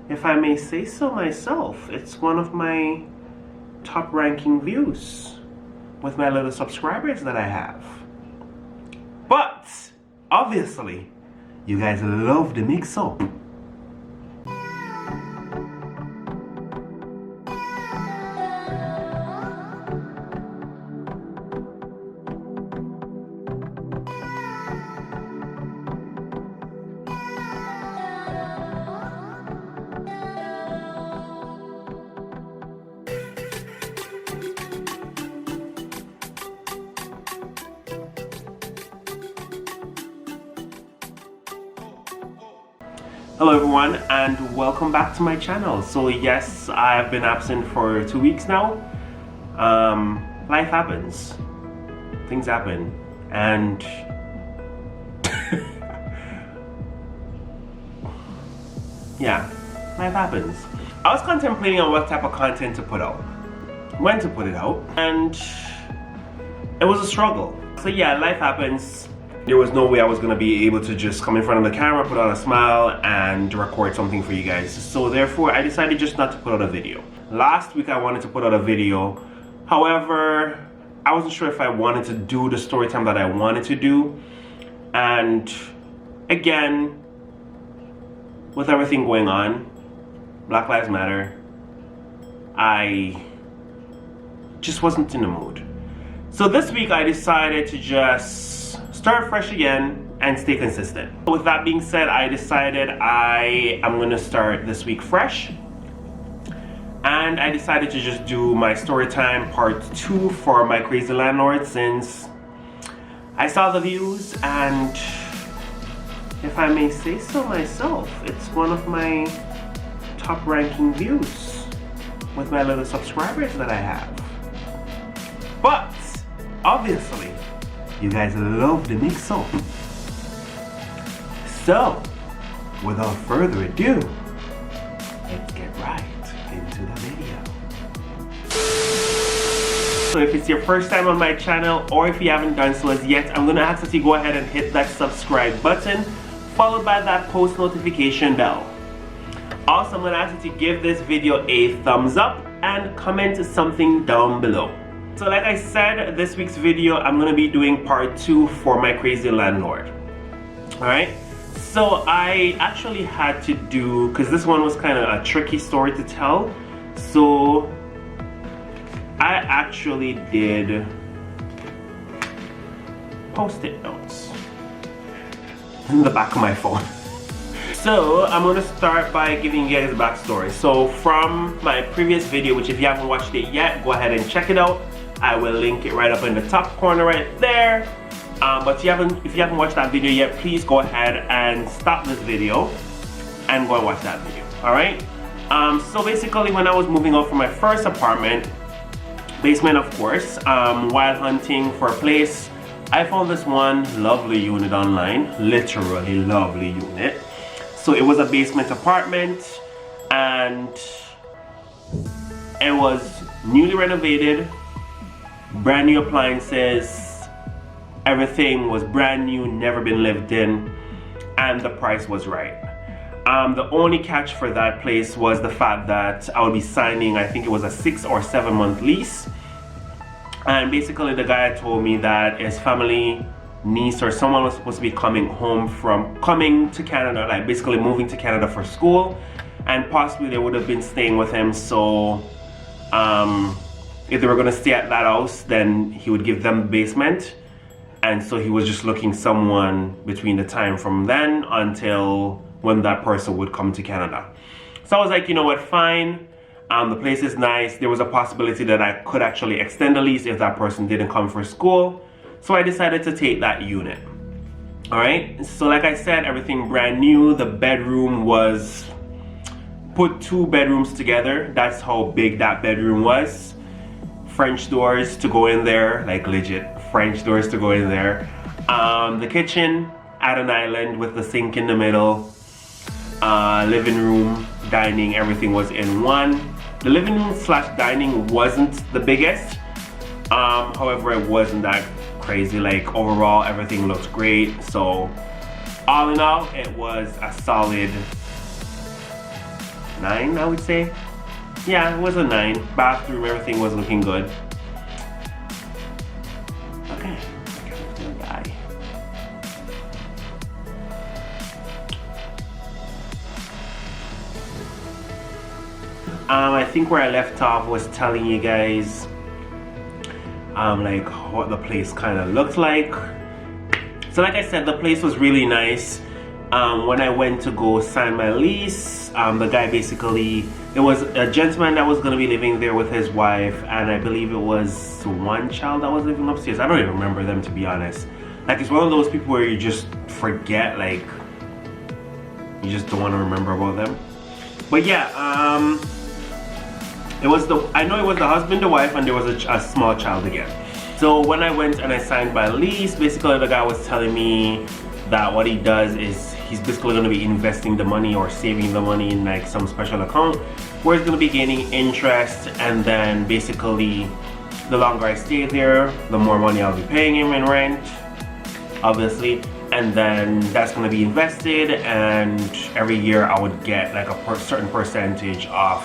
if I may say so myself, it's one of my top ranking views with my little subscribers that I have. But obviously, you guys love the mix up. Hello everyone and welcome back to my channel. So yes, I've been absent for 2 weeks now. Life happens, things happen, and yeah, life happens. I was contemplating on what type of content to put out, when to put it out, and it was a struggle. So yeah, life happens. There was no way I was gonna be able to just come in front of the camera, put on a smile, and record something for you guys. So therefore, I decided just not to put out a video. Last week, I wanted to put out a video. However, I wasn't sure if I wanted to do the story time that I wanted to do. And again, with everything going on, Black Lives Matter, I just wasn't in the mood. So this week, I decided to just start fresh again and stay consistent. With that being said, I decided I am gonna start this week fresh, and I decided to just do my story time part 2 for my crazy landlord, since I saw the views, and if I may say so myself, it's one of my top ranking views with my little subscribers that I have. But obviously, you guys love the mix up. So, without further ado, let's get right into the video. So if it's your first time on my channel, or if you haven't done so as yet, I'm gonna ask that you go ahead and hit that subscribe button, followed by that post notification bell. Also, I'm gonna ask that you give this video a thumbs up and comment something down below. So like I said, this week's video, I'm gonna be doing part 2 for my crazy landlord. Alright, so I actually had to do, because this one was kind of a tricky story to tell, so I actually did post-it notes in the back of my phone. So I'm gonna start by giving you guys a backstory. So from my previous video, which if you haven't watched it yet, go ahead and check it out. I will link it right up in the top corner right there. But if you haven't watched that video yet, please go ahead and stop this video and go and watch that video. Alright? So basically, when I was moving out from my first apartment, basement of course, while hunting for a place, I found this one lovely unit online. Literally lovely unit. So it was a basement apartment, and it was newly renovated, brand new appliances, everything was brand new, never been lived in, and the price was right. The only catch for that place was the fact that I would be signing, I think it was a 6 or 7 month lease, and basically the guy told me that his family, niece or someone was supposed to be coming to Canada, like basically moving to Canada for school, and possibly they would have been staying with him. So if they were going to stay at that house, then he would give them the basement. And so he was just looking someone between the time from then until when that person would come to Canada. So I was like, you know what, fine. The place is nice. There was a possibility that I could actually extend the lease if that person didn't come for school. So I decided to take that unit. Alright, so like I said, everything brand new. The bedroom was put 2 bedrooms together. That's how big that bedroom was. French doors to go in there, like legit French doors to go in there. The kitchen at an island with the sink in the middle. Living room, dining, everything was in one. The living room / dining wasn't the biggest. However, it wasn't that crazy. Like overall, everything looked great. So all in all, it was a solid 9, I would say. Yeah, it was a 9. Bathroom, everything was looking good. Okay, I guess it's gonna die. I think where I left off was telling you guys like what the place kind of looked like. So like I said, the place was really nice. When I went to go sign my lease, the guy basically, it was a gentleman that was going to be living there with his wife, and I believe it was one child that was living upstairs. I don't even remember them, to be honest. Like, it's one of those people where you just forget, like, you just don't want to remember about them. But yeah, I know it was the husband, the wife, and there was a small child again. So when I went and I signed my lease, basically the guy was telling me that what he does is he's basically going to be investing the money or saving the money in like some special account where he's going to be gaining interest, and then basically the longer I stay there, the more money I'll be paying him in rent, obviously, and then that's going to be invested, and every year I would get like a certain percentage of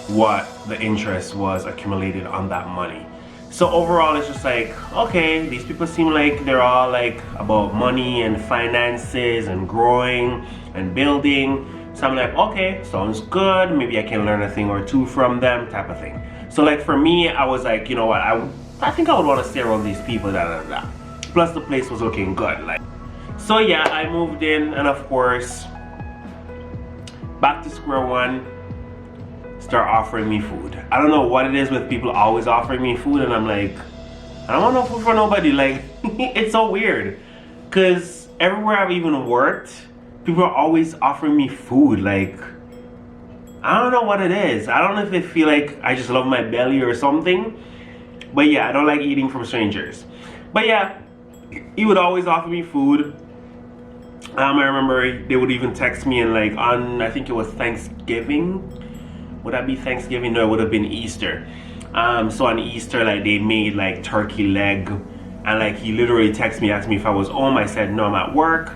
what the interest was accumulated on that money. So overall, it's just like, okay, these people seem like they're all like about money and finances and growing and building. So I'm like, okay, sounds good. Maybe I can learn a thing or two from them, type of thing. So like for me, I was like, you know what, I think I would want to stay around these people, Plus the place was looking good, like. So yeah, I moved in, and of course, back to square one. Start offering me food. I don't know what it is with people always offering me food, and I'm like, I don't want no food for nobody. Like, it's so weird, because everywhere I've even worked, people are always offering me food. Like, I don't know what it is. I don't know if they feel like I just love my belly or something, but yeah, I don't like eating from strangers. But yeah, he would always offer me food. I remember they would even text me, and like on, I think it was Thanksgiving. Would that be Thanksgiving? No, it would have been Easter. So on Easter, like, they made like turkey leg, and like he literally texted me, asked me if I was home. I said no, I'm at work,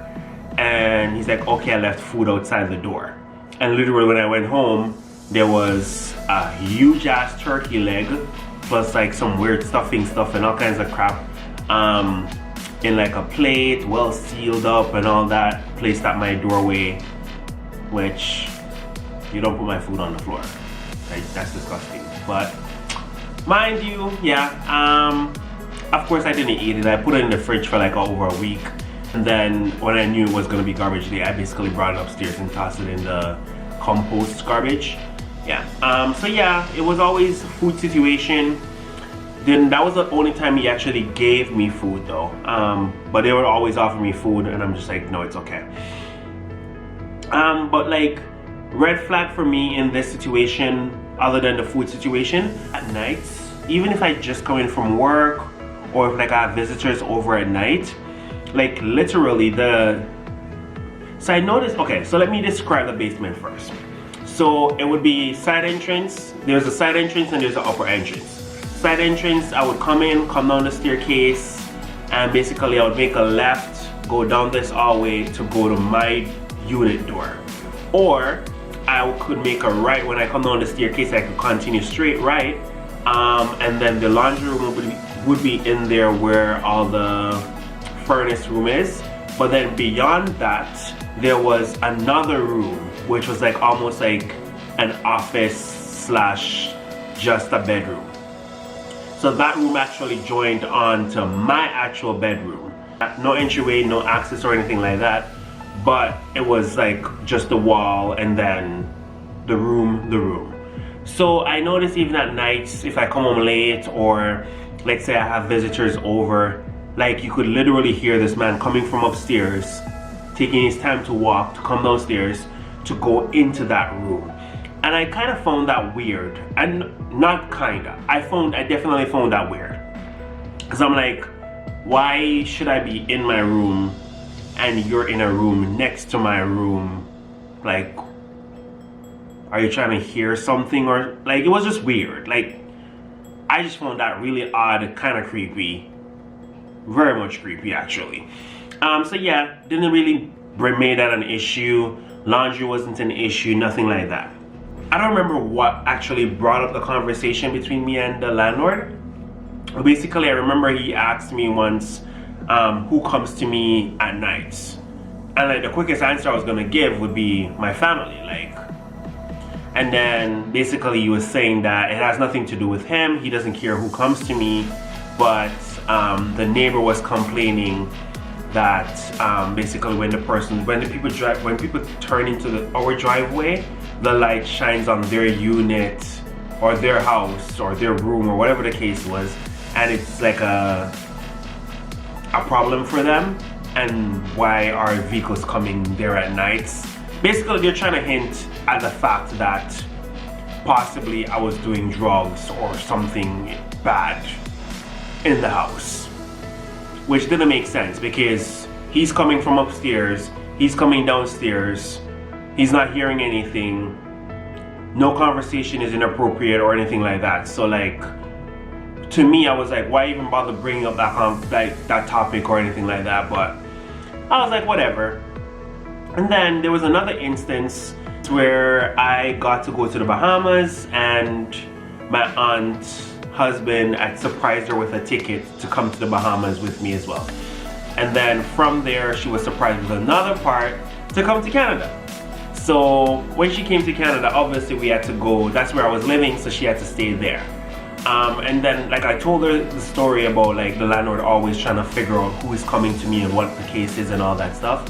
and he's like, okay, I left food outside the door. And literally when I went home, there was a huge ass turkey leg plus like some weird stuffing stuff and all kinds of crap in like a plate, well sealed up and all that, placed at my doorway, which you don't put my food on the floor. Like, that's disgusting. But mind you, yeah, of course I didn't eat it. I put it in the fridge for like over a week, and then when I knew it was gonna be garbage day, I basically brought it upstairs and tossed it in the compost garbage. Yeah, so yeah, it was always food situation. Then that was the only time he actually gave me food though. But they would always offer me food, and I'm just like, no, it's okay. But like, red flag for me in this situation, other than the food situation, at nights, even if I just come in from work, or if like I have visitors over at night, like literally so I noticed, okay, so let me describe the basement first. So it would be side entrance, there's a side entrance and there's an upper entrance. Side entrance, I would come down the staircase, and basically I would make a left, go down this hallway to go to my unit door. Or I could make a right. When I come down the staircase, I could continue straight right, and then the laundry room would be in there where all the furnace room is. But then beyond that, there was another room, which was like almost like an office slash just a bedroom. So that room actually joined on to my actual bedroom. No entryway, no access or anything like that, but it was like just the wall and then the room. So I noticed even at nights, if I come home late, or let's say I have visitors over, like you could literally hear this man coming from upstairs, taking his time to walk, to come downstairs, to go into that room. And I kind of found that weird, and not kinda, I definitely found that weird. Cause I'm like, why should I be in my room and you're in a room next to my room? Like, are you trying to hear something? Or like, it was just weird. Like, I just found that really odd, kind of creepy, very much creepy actually. So yeah, didn't really make that an issue. laundry wasn't an issue, nothing like that. I don't remember what actually brought up the conversation between me and the landlord. But basically, I remember he asked me once, who comes to me at night? And like the quickest answer I was gonna give would be my family, like. And then basically he was saying that it has nothing to do with him. He doesn't care who comes to me, but the neighbor was complaining that basically when people turn into our driveway, the light shines on their unit or their house or their room or whatever the case was, and it's like a problem for them, and why are vehicles coming there at nights. Basically they're trying to hint at the fact that possibly I was doing drugs or something bad in the house, which didn't make sense because he's coming from upstairs, he's coming downstairs, he's not hearing anything, no conversation is inappropriate or anything like that. So like, to me, I was like, why even bother bringing up that topic or anything like that? But I was like, whatever. And then there was another instance where I got to go to the Bahamas, and my aunt's husband had surprised her with a ticket to come to the Bahamas with me as well. And then from there, she was surprised with another part to come to Canada. So when she came to Canada, obviously we had to go, that's where I was living, so she had to stay there. And then like I told her the story about like the landlord always trying to figure out who is coming to me and what the case is and all that stuff.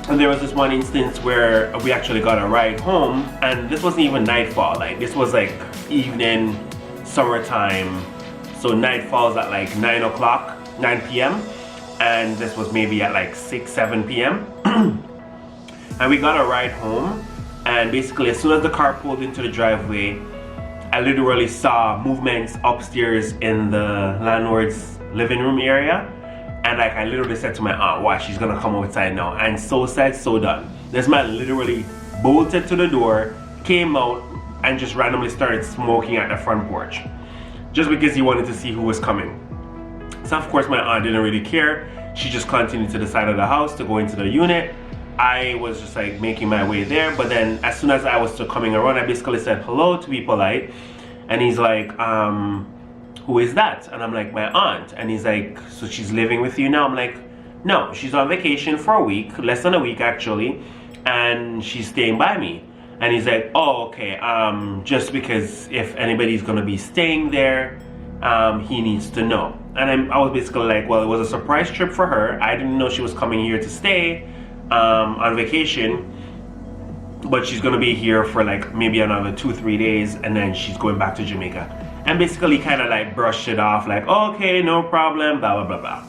And there was this one instance where we actually got a ride home, and this wasn't even nightfall, like this was like evening, summertime. So night falls at like 9 p.m. and this was maybe at like 7 p.m. And we got a ride home, and basically as soon as the car pulled into the driveway, I literally saw movements upstairs in the landlord's living room area. And like I literally said to my aunt, watch, she's gonna come outside now. And so said, so done. This man literally bolted to the door, came out, and just randomly started smoking at the front porch, just because he wanted to see who was coming. So of course my aunt didn't really care. She just continued to the side of the house to go into the unit. I was just like making my way there, but then as soon as I was still coming around, I basically said hello to be polite. And he's like, who is that? And I'm like, my aunt. And he's like, so she's living with you now? I'm like, no, she's on vacation for a week, less than a week actually, and she's staying by me. And he's like, oh, okay, just because if anybody's gonna be staying there, he needs to know. And I was basically like, well, it was a surprise trip for her. I didn't know she was coming here to stay on vacation, but she's gonna be here for like maybe another 2-3 days, and then she's going back to Jamaica. And basically kind of like brushed it off like, okay, no problem, blah, blah, blah, blah.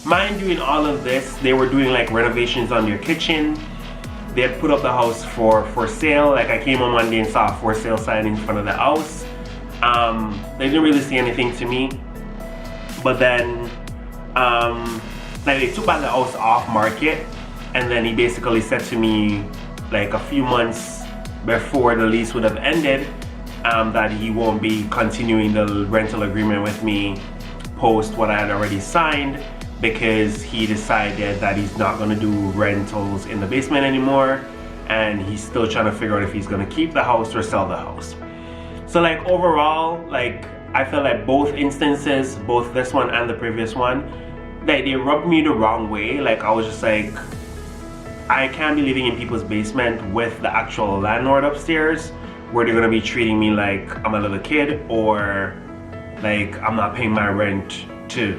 Mind doing all of this, they were doing like renovations on their kitchen. They had put up the house for sale. Like I came on one day and saw a for sale sign in front of the house. They didn't really say anything to me. But then, like they took back the house off market. And then he basically said to me like a few months before the lease would have ended, that he won't be continuing the rental agreement with me post what I had already signed, because he decided that he's not going to do rentals in the basement anymore, and he's still trying to figure out if he's going to keep the house or sell the house. So like overall, like I felt like both instances, both this one and the previous one, like they rubbed me the wrong way. Like I was just like, I can't be living in people's basement with the actual landlord upstairs, where they're gonna be treating me like I'm a little kid, or like I'm not paying my rent to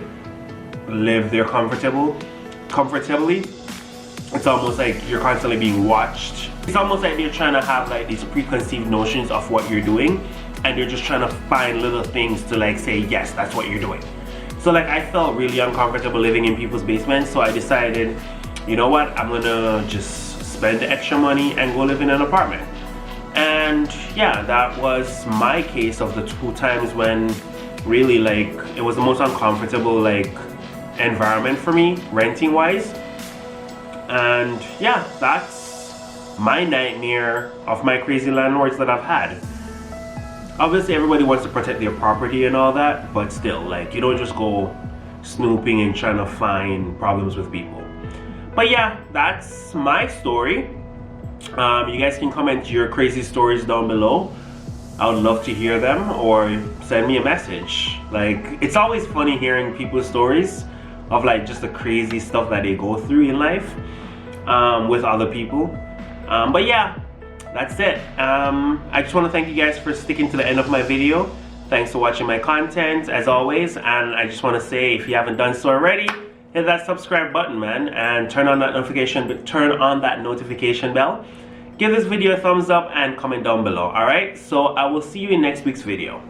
live there comfortably. It's almost like you're constantly being watched. It's almost like they're trying to have like these preconceived notions of what you're doing, and they're just trying to find little things to like say, yes, that's what you're doing. So like I felt really uncomfortable living in people's basements, so I decided, you know what, I'm gonna just spend the extra money and go live in an apartment. And yeah, that was my case of the 2 times when really like it was the most uncomfortable like environment for me renting wise. And yeah, that's my nightmare of my crazy landlords that I've had. Obviously everybody wants to protect their property and all that, but still, like, you don't just go snooping and trying to find problems with people. But yeah, that's my story. You guys can comment your crazy stories down below. I would love to hear them, or send me a message. Like, it's always funny hearing people's stories of like just the crazy stuff that they go through in life with other people. But yeah, that's it. I just want to thank you guys for sticking to the end of my video. Thanks for watching my content as always, and I just want to say, if you haven't done so already, hit that subscribe button, man, and turn on that notification bell. Give this video a thumbs up and comment down below. Alright, so I will see you in next week's video.